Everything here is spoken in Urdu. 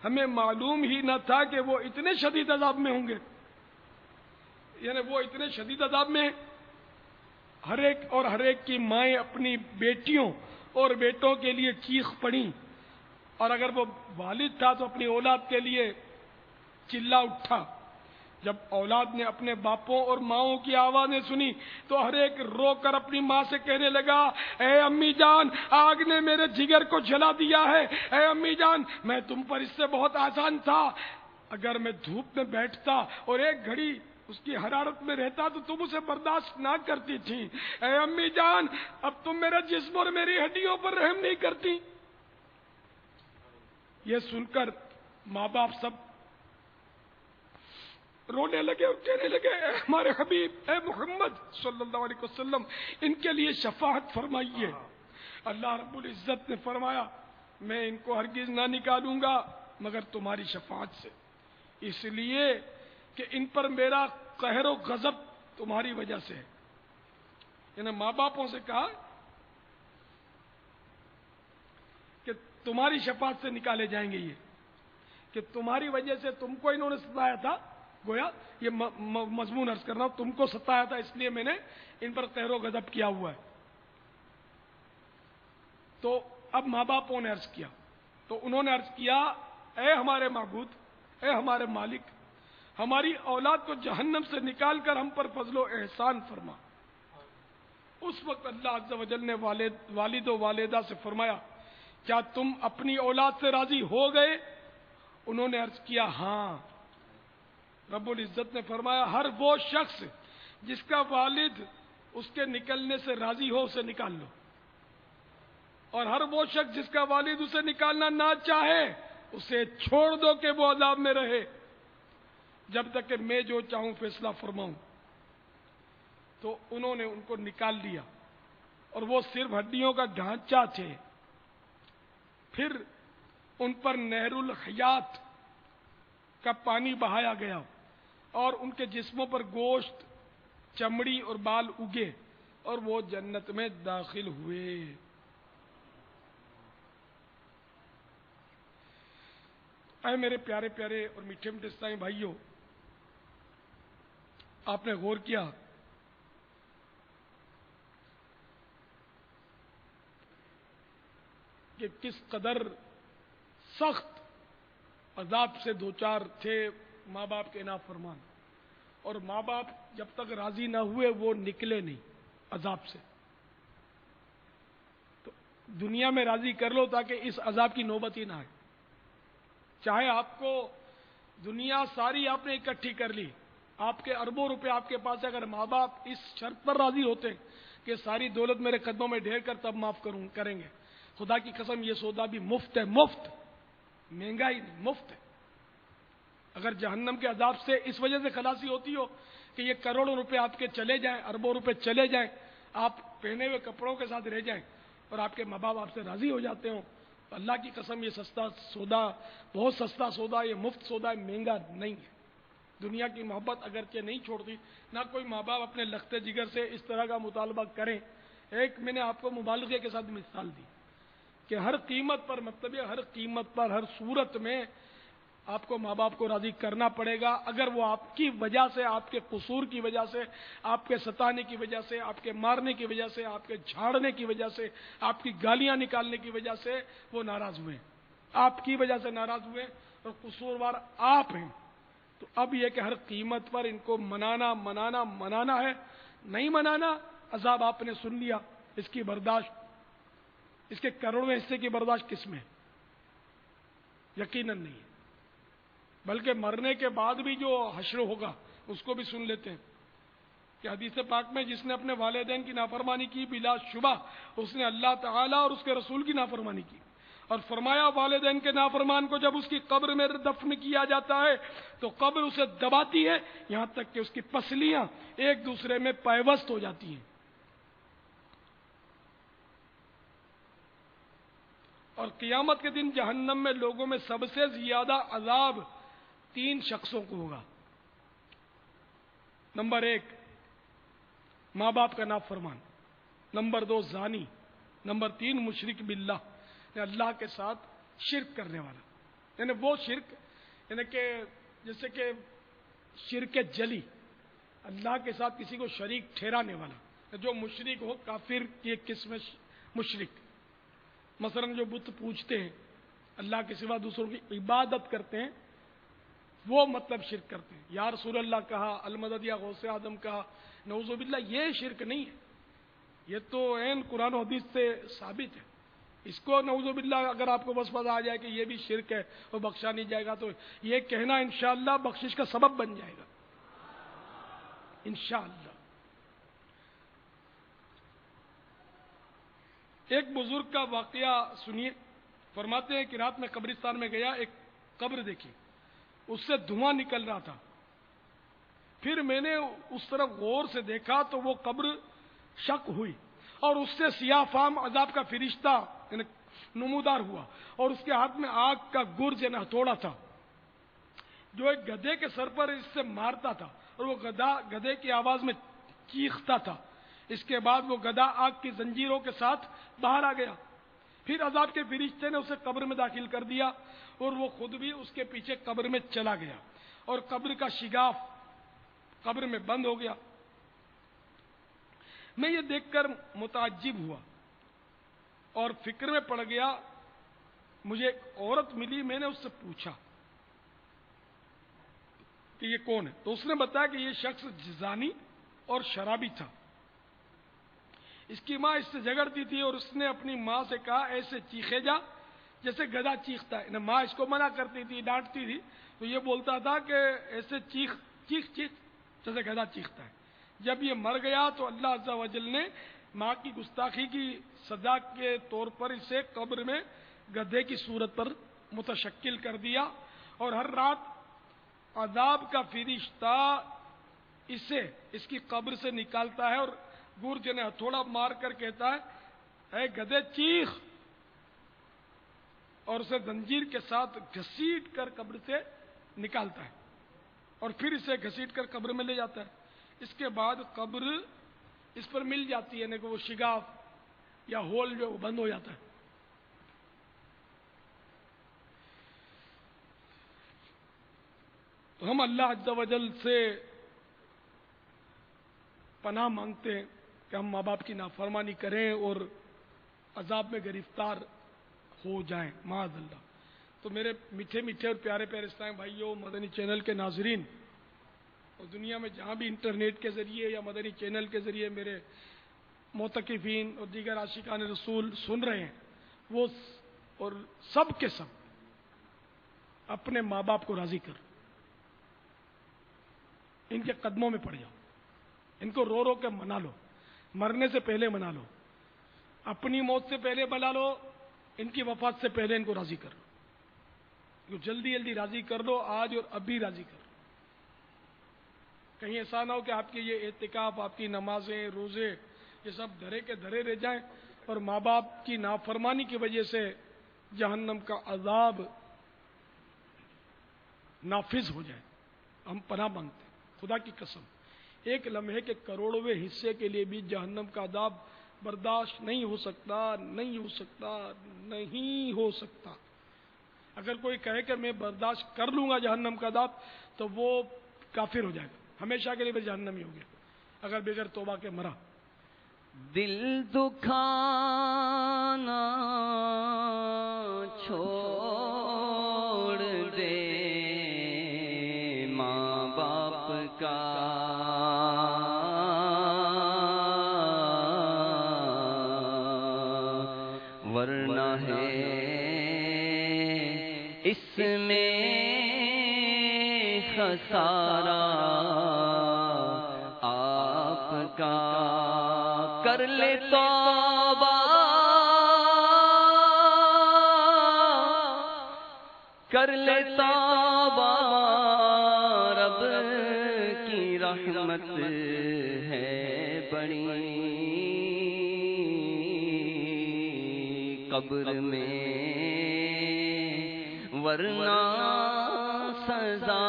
ہمیں معلوم ہی نہ تھا کہ وہ اتنے شدید عذاب میں ہوں گے. یعنی وہ اتنے شدید عذاب میں ہر ایک کی مائیں اپنی بیٹیوں اور بیٹوں کے لیے چیخ پڑیں، اور اگر وہ والد تھا تو اپنی اولاد کے لیے چلا اٹھا. جب اولاد نے اپنے باپوں اور ماؤں کی آوازیں سنی تو ہر ایک رو کر اپنی ماں سے کہنے لگا، اے امی جان، آگ نے میرے جگر کو جلا دیا ہے. اے امی جان، میں تم پر اس سے بہت آسان تھا. اگر میں دھوپ میں بیٹھتا اور ایک گھڑی اس کی حرارت میں رہتا تو تم اسے برداشت نہ کرتی تھی. اے امی جان، اب تم میرے جسم اور میری ہڈیوں پر رحم نہیں کرتی. یہ سن کر ماں باپ سب رونے لگے اور کہنے لگے، اے ہمارے حبیب، اے محمد صلی اللہ علیہ وسلم، ان کے لیے شفاعت فرمائیے. اللہ رب العزت نے فرمایا، میں ان کو ہرگز نہ نکالوں گا مگر تمہاری شفاعت سے، اس لیے کہ ان پر میرا قہر و غضب تمہاری وجہ سے ہے. یعنی ماں باپوں سے کہا کہ تمہاری شفاعت سے نکالے جائیں گے، یہ کہ تمہاری وجہ سے تم کو انہوں نے ستایا تھا. گویا یہ مضمون عرض کرنا، تم کو ستایا تھا اس لیے میں نے ان پر قہر و غضب کیا ہوا ہے. تو اب ماں باپوں نے عرض کیا، تو انہوں نے عرض کیا، اے ہمارے معبود، اے ہمارے مالک، ہماری اولاد کو جہنم سے نکال کر ہم پر فضل و احسان فرما. اس وقت اللہ عز و جل نے والد و والدہ سے فرمایا، کیا تم اپنی اولاد سے راضی ہو گئے؟ انہوں نے عرض کیا، ہاں. رب العزت نے فرمایا، ہر وہ شخص جس کا والد اس کے نکلنے سے راضی ہو اسے نکال لو، اور ہر وہ شخص جس کا والد اسے نکالنا نہ چاہے اسے چھوڑ دو کہ وہ عذاب میں رہے جب تک کہ میں جو چاہوں فیصلہ فرماؤں. تو انہوں نے ان کو نکال لیا، اور وہ صرف ہڈیوں کا ڈھانچہ تھے. پھر ان پر نہر الحیات کا پانی بہایا گیا، اور ان کے جسموں پر گوشت، چمڑی اور بال اگے، اور وہ جنت میں داخل ہوئے. اے میرے پیارے پیارے اور میٹھے میٹھے اسلامی بھائیوں، آپ نے غور کیا کہ کس قدر سخت عذاب سے دوچار تھے ماں باپ کے نافرمان، اور ماں باپ جب تک راضی نہ ہوئے وہ نکلے نہیں عذاب سے. تو دنیا میں راضی کر لو تاکہ اس عذاب کی نوبت ہی نہ آئے. چاہے آپ کو دنیا ساری آپ نے اکٹھی کر لی، آپ کے اربوں روپے آپ کے پاس ہے، اگر ماں باپ اس شرط پر راضی ہوتے کہ ساری دولت میرے قدموں میں ڈھیر کر تب معاف کریں گے، خدا کی قسم یہ سودا بھی مفت ہے، مفت، مہنگا ہی نہیں، مفت ہے. اگر جہنم کے عذاب سے اس وجہ سے خلاصی ہوتی ہو کہ یہ کروڑوں روپے آپ کے چلے جائیں، اربوں روپے چلے جائیں، آپ پہنے ہوئے کپڑوں کے ساتھ رہ جائیں، اور آپ کے ماں باپ آپ سے راضی ہو جاتے ہوں، اللہ کی قسم یہ سستا سودا، بہت سستا سودا، یہ مفت سودا ہے، مہنگا نہیں ہے. دنیا کی محبت اگرچہ نہیں چھوڑتی، نہ کوئی ماں باپ اپنے لختے جگر سے اس طرح کا مطالبہ کریں. ایک میں نے آپ کو مبالغے کے ساتھ مثال دی کہ ہر قیمت پر، مطلب یہ ہر قیمت پر، ہر صورت میں آپ کو ماں باپ کو راضی کرنا پڑے گا. اگر وہ آپ کی وجہ سے، آپ کے قصور کی وجہ سے، آپ کے ستانے کی وجہ سے، آپ کے مارنے کی وجہ سے، آپ کے جھاڑنے کی وجہ سے، آپ کی گالیاں نکالنے کی وجہ سے وہ ناراض ہوئے، آپ کی وجہ سے ناراض ہوئے اور قصوروار آپ ہیں، تو اب یہ کہ ہر قیمت پر ان کو منانا ہے. نہیں منانا، عذاب آپ نے سن لیا، اس کی برداشت، اس کے کروڑویں حصے کی برداشت کس میں؟ یقیناً نہیں. بلکہ مرنے کے بعد بھی جو حشر ہوگا اس کو بھی سن لیتے ہیں کہ حدیث پاک میں جس نے اپنے والدین کی نافرمانی کی بلا شبہ اس نے اللہ تعالیٰ اور اس کے رسول کی نافرمانی کی. اور فرمایا والدین کے نافرمان کو جب اس کی قبر میں دفن کیا جاتا ہے تو قبر اسے دباتی ہے یہاں تک کہ اس کی پسلیاں ایک دوسرے میں پیوست ہو جاتی ہیں. اور قیامت کے دن جہنم میں لوگوں میں سب سے زیادہ عذاب 3 شخصوں کو ہوگا. نمبر 1 ماں باپ کا نافرمان، نمبر 2 زانی، نمبر 3 مشرک باللہ، اللہ کے ساتھ شرک کرنے والا. یعنی وہ شرک، یعنی کہ جیسے کہ شرک جلی، اللہ کے ساتھ کسی کو شریک ٹھہرانے والا، جو مشرک ہو، کافر کی ایک قسم مشرک، مثلا جو بت پوجتے ہیں، اللہ کے سوا دوسروں کی عبادت کرتے ہیں، وہ مطلب شرک کرتے ہیں۔ یا رسول اللہ کہا، المدد یا غوث اعظم کہا، نعوذ باللہ، یہ شرک نہیں ہے، یہ تو عین قرآن و حدیث سے ثابت ہے۔ اس کو نعوذ باللہ اگر آپ کو وسوسہ آ جائے کہ یہ بھی شرک ہے وہ بخشا نہیں جائے گا، تو یہ کہنا انشاءاللہ بخشش کا سبب بن جائے گا انشاءاللہ۔ ایک بزرگ کا واقعہ سنیے، فرماتے ہیں کہ رات میں قبرستان میں گیا، ایک قبر دیکھی، اس سے دھواں نکل رہا تھا۔ پھر میں نے اس طرف غور سے دیکھا تو وہ قبر شق ہوئی اور اس سے سیاہ فام عذاب کا فرشتہ یعنی نمودار ہوا، اور اس کے ہاتھ میں آگ کا گرز یعنی ہتھوڑا تھا، جو ایک گدھے کے سر پر اس سے مارتا تھا، اور وہ گدھا گدھے کی آواز میں چیختا تھا۔ اس کے بعد وہ گدھا آگ کی زنجیروں کے ساتھ باہر آ گیا۔ پھر عذاب کے فرشتے نے اسے قبر میں داخل کر دیا، اور وہ خود بھی اس کے پیچھے قبر میں چلا گیا، اور قبر کا شگاف قبر میں بند ہو گیا۔ میں یہ دیکھ کر متعجب ہوا اور فکر میں پڑ گیا۔ مجھے ایک عورت ملی، میں نے اس سے پوچھا کہ یہ کون ہے، تو اس نے بتایا کہ یہ شخص زانی اور شرابی تھا۔ اس کی ماں اس سے جھگڑتی تھی، اور اس نے اپنی ماں سے کہا ایسے چیخے جا جیسے گدھا چیختا ہے۔ ماں اس کو منع کرتی تھی، ڈانٹتی تھی، تو یہ بولتا تھا کہ ایسے چیخ چیخ چیخ جیسے گدھا چیختا ہے۔ جب یہ مر گیا تو اللہ عز و جل نے ماں کی گستاخی کی سزا کے طور پر اسے قبر میں گدھے کی صورت پر متشکل کر دیا، اور ہر رات عذاب کا فرشتہ اسے اس کی قبر سے نکالتا ہے اور گرج نے ہتھوڑا مار کر کہتا ہے اے گدھے چیخ، اور اسے زنجیر کے ساتھ گھسیٹ کر قبر سے نکالتا ہے، اور پھر اسے گھسیٹ کر قبر میں لے جاتا ہے۔ اس کے بعد قبر اس پر مل جاتی ہے، یعنی کہ وہ شگاف یا ہول جو بند ہو جاتا ہے۔ تو ہم اللہ عز و جل سے پناہ مانگتے ہیں کہ ہم ماں باپ کی نافرمانی کریں اور عذاب میں گرفتار ہو جائیں معاذ اللہ۔ تو میرے میٹھے میٹھے اور پیارے پیارے اسلام بھائیوں، مدنی چینل کے ناظرین، اور دنیا میں جہاں بھی انٹرنیٹ کے ذریعے یا مدنی چینل کے ذریعے میرے معتکفین اور دیگر عاشقان رسول سن رہے ہیں، وہ اور سب کے سب اپنے ماں باپ کو راضی کر، ان کے قدموں میں پڑ جاؤ، ان کو رو رو کے منا لو، مرنے سے پہلے منا لو، اپنی موت سے پہلے منا لو، ان کی وفات سے پہلے ان کو راضی کر لو، جلدی جلدی راضی کر دو، آج اور ابھی راضی کر لو۔ کہیں ایسا نہ ہو کہ آپ کے یہ اعتکاف، آپ کی نمازیں، روزے، یہ سب دھرے کے دھرے رہ جائیں اور ماں باپ کی نافرمانی کی وجہ سے جہنم کا عذاب نافذ ہو جائے۔ ہم پناہ مانگتے ہیں خدا کی قسم، ایک لمحے کے کروڑویں حصے کے لیے بھی جہنم کا عذاب برداشت نہیں ہو سکتا، نہیں ہو سکتا، نہیں ہو سکتا۔ اگر کوئی کہے کہ میں برداشت کر لوں گا جہنم کا عذاب، تو وہ کافر ہو جائے گا، ہمیشہ کے لیے بھی جہنمی ہو گیا اگر بغیر توبہ کے مرا۔ دل دکھانا چھوڑ دے ماں باپ کا، ورنہ ہے اس میں خسارہ آپ کا۔ کر لے توبہ، کر لے توبہ، رب کی رحمت ہے بڑی، قبر میں ورنہ سزا